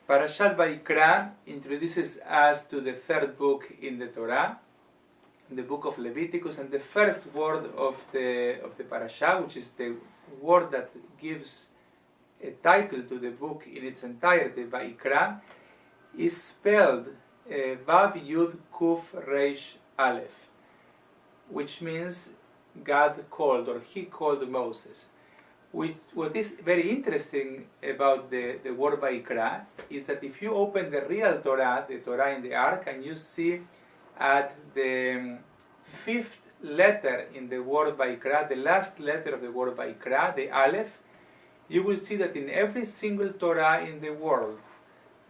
Parashat Vayikra introduces us to the third book in the Torah, the book of Leviticus, and the first word of the parasha, which is the word that gives a title to the book in its entirety, Vayikra, is spelled Vav Yud Kuf Reish Aleph, which means God called, or He called Moses. What is very interesting about the word Vayikra is that if you open the real Torah, the Torah in the Ark, and you see at the fifth letter in the word Vayikra, the last letter of the word Vayikra, the Aleph, you will see that in every single Torah in the world,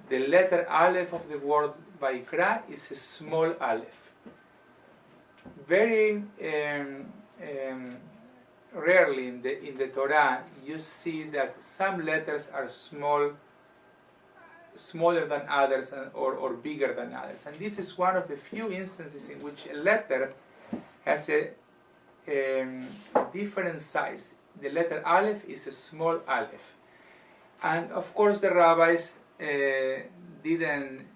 the letter Aleph of the word Vayikra is a small Aleph. Very rarely in the Torah you see that some letters are smaller than others, or bigger than others. And this is one of the few instances in which a letter has a different size. The letter Aleph is a small Aleph. And of course the rabbis didn't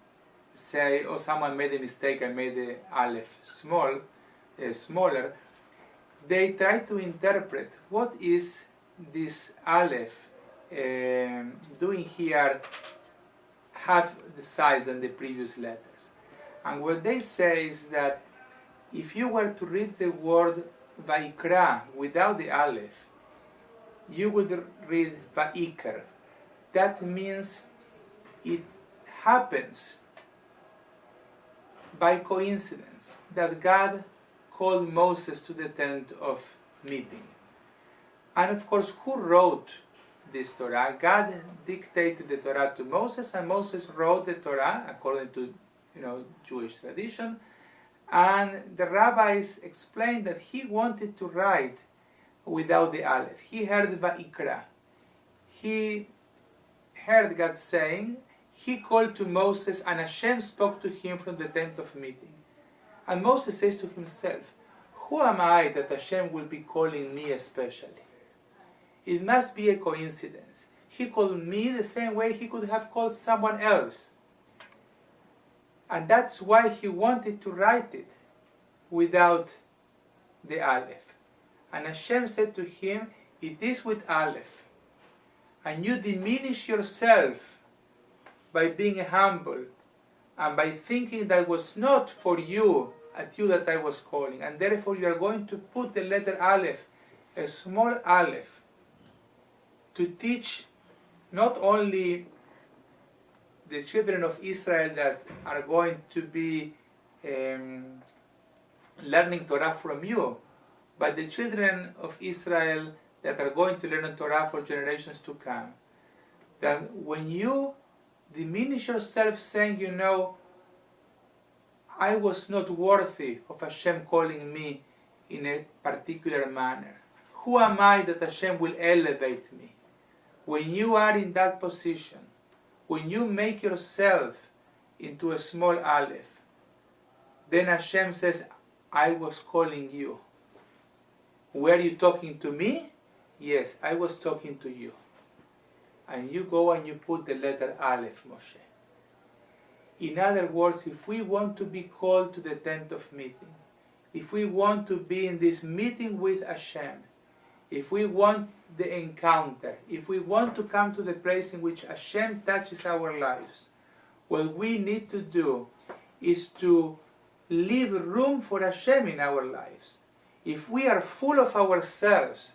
say, oh, someone made a mistake and made the Aleph smaller. They try to interpret what is this Aleph doing here, half the size than the previous letters. And what they say is that if you were to read the word Vayikra without the Aleph, you would read Vayikra. That means it happens by coincidence that God called Moses to the tent of meeting. And of course, who wrote this Torah? God dictated the Torah to Moses, and Moses wrote the Torah according to Jewish tradition. And the rabbis explained that he wanted to write without the Aleph. He heard Vayikra. He heard God saying, He called to Moses, and Hashem spoke to him from the tent of meeting. And Moses says to himself, who am I that Hashem will be calling me especially? It must be a coincidence. He called me the same way He could have called someone else. And that's why he wanted to write it without the Aleph. And Hashem said to him, it is with Aleph. And you diminish yourself by being humble and by thinking that was not for you, at you that I was calling. And therefore you are going to put the letter Aleph, a small Aleph, to teach not only the children of Israel that are going to be learning Torah from you, but the children of Israel that are going to learn Torah for generations to come. That when you diminish yourself saying, I was not worthy of Hashem calling me in a particular manner. Who am I that Hashem will elevate me? When you are in that position, when you make yourself into a small Aleph, then Hashem says, I was calling you. Were you talking to me? Yes, I was talking to you. And you go and you put the letter Aleph, Moshe. In other words, if we want to be called to the tent of meeting, if we want to be in this meeting with Hashem, if we want the encounter, if we want to come to the place in which Hashem touches our lives, what we need to do is to leave room for Hashem in our lives. If we are full of ourselves,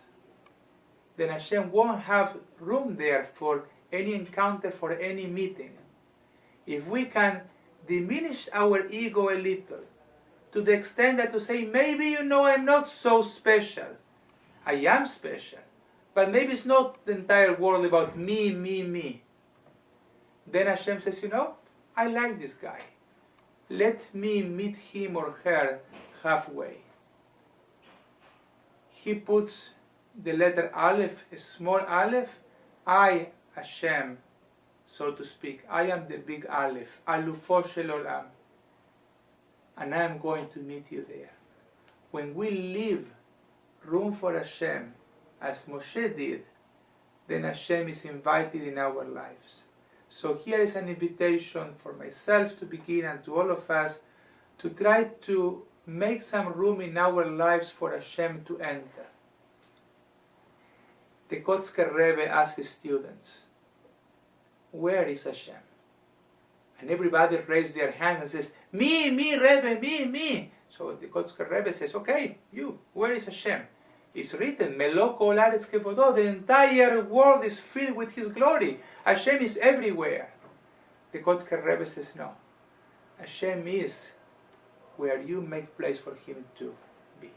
then Hashem won't have room there for any encounter, for any meeting. If we can diminish our ego a little, to the extent that to say, maybe I'm not so special. I am special, but maybe it's not the entire world about me, me, me. Then Hashem says, I like this guy. Let me meet him or her halfway. He puts the letter Aleph, a small Aleph. I, Hashem, so to speak, I am the big Aleph, Alufo Shel Olam. And I am going to meet you there. When we leave room for Hashem, as Moshe did, then Hashem is invited in our lives. So here is an invitation for myself to begin and to all of us to try to make some room in our lives for Hashem to enter. The Kotzker Rebbe asked his students, where is Hashem? And everybody raised their hands and says, me, Rebbe, me. So the Kotzker Rebbe says, okay, you, where is Hashem? It's written, Melo kol haaretz kevodo, the entire world is filled with His glory. Hashem is everywhere. The Kotzker Rebbe says, no. Hashem is where you make place for Him to be.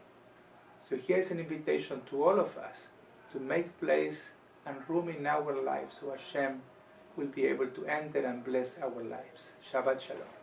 So here's an invitation to all of us to make place and room in our lives so Hashem will be able to enter and bless our lives. Shabbat Shalom.